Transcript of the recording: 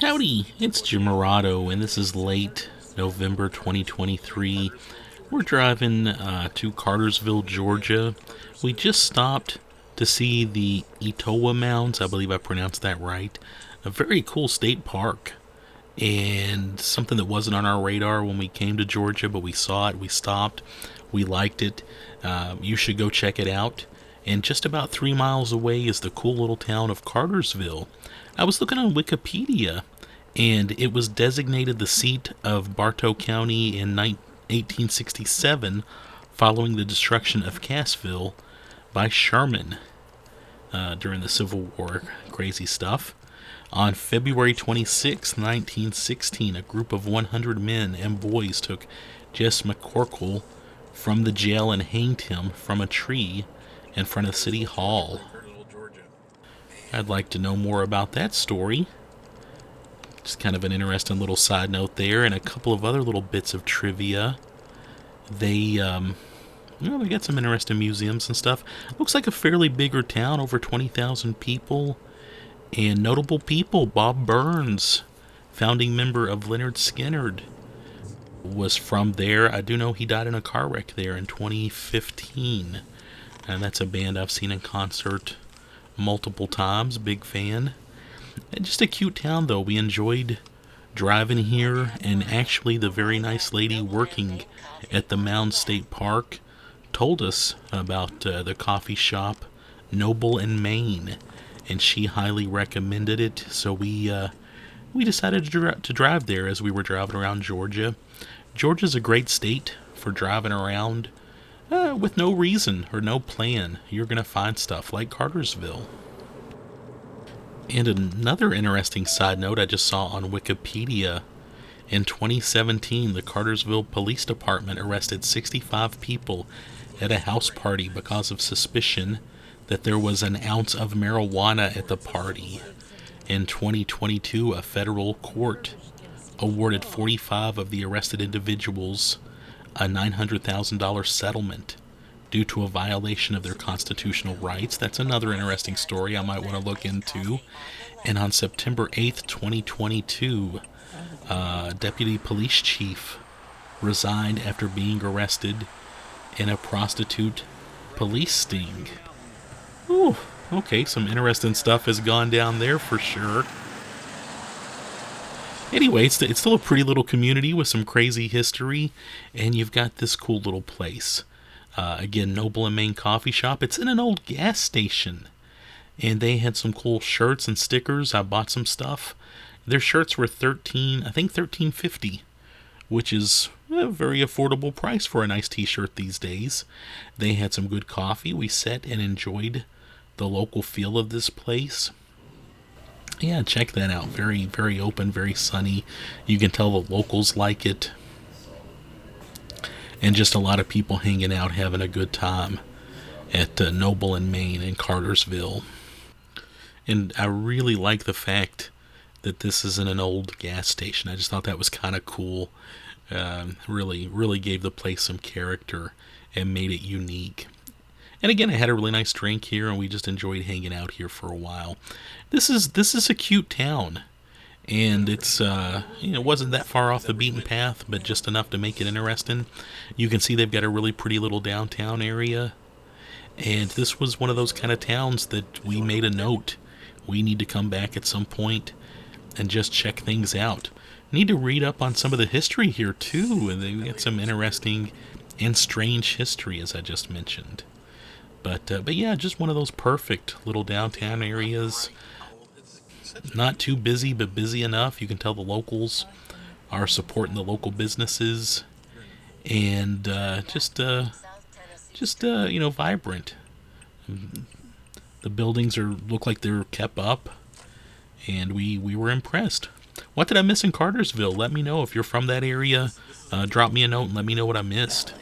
Howdy, it's Jim Morado, and this is late November 2023. We're driving to Cartersville, Georgia. We just stopped to see the Etowah Mounds. I believe I pronounced that right. A very cool state park, and something that wasn't on our radar when we came to Georgia, but we saw it, we stopped, we liked it. You should go check it out. And just about 3 miles away is the cool little town of Cartersville. I was looking on Wikipedia, and it was designated the seat of Bartow County in 1867 following the destruction of Cassville by Sherman during the Civil War. Crazy stuff. On February 26, 1916, a group of 100 men and boys took Jess McCorkle from the jail and hanged him from a tree in front of City Hall. I'd like to know more about that story. Just kind of an interesting little side note there, and a couple of other little bits of trivia. They got some interesting museums and stuff. Looks like a fairly bigger town, over 20,000 people. And notable people, Bob Burns, founding member of Lynyrd Skynyrd, was from there. I do know he died in a car wreck there in 2015. And that's a band I've seen in concert multiple times. Big fan. And just a cute town, though. We enjoyed driving here, and actually the very nice lady working at the Mound State Park told us about the coffee shop Noble in Maine, and she highly recommended it. So we decided to drive there as we were driving around Georgia. Georgia's a great state for driving around with no reason or no plan. You're going to find stuff like Cartersville. And another interesting side note I just saw on Wikipedia. In 2017, the Cartersville Police Department arrested 65 people at a house party because of suspicion that there was an ounce of marijuana at the party. In 2022, a federal court awarded 45 of the arrested individuals a $900,000 settlement due to a violation of their constitutional rights. That's another interesting story I might want to look into. And on September 8th, 2022, Deputy Police Chief resigned after being arrested in a prostitute police sting. Ooh, okay, some interesting stuff has gone down there for sure. Anyway, it's still a pretty little community with some crazy history, and you've got this cool little place. Again, Noble and Maine Coffee Shop. It's in an old gas station, and they had some cool shirts and stickers. I bought some stuff. Their shirts were $13.50, which is a very affordable price for a nice t-shirt these days. They had some good coffee. We sat and enjoyed the local feel of this place. Yeah, check that out. Very, very open, very sunny. You can tell the locals like it. And just a lot of people hanging out, having a good time at Noble and Maine in Cartersville. And I really like the fact that this isn't an old gas station. I just thought that was kind of cool. Really gave the place some character and made it unique. And again, I had a really nice drink here, and we just enjoyed hanging out here for a while. This is a cute town, and it's wasn't that far off the beaten path, but just enough to make it interesting. You can see they've got a really pretty little downtown area, and this was one of those kind of towns that we made a note. We need to come back at some point and just check things out. Need to read up on some of the history here too, and they got some interesting and strange history, as I just mentioned. But yeah, just one of those perfect little downtown areas. Not too busy, but busy enough. You can tell the locals are supporting the local businesses, and just vibrant. The buildings look like they're kept up, and we were impressed. What did I miss in Cartersville? Let me know if you're from that area. Drop me a note and let me know what I missed.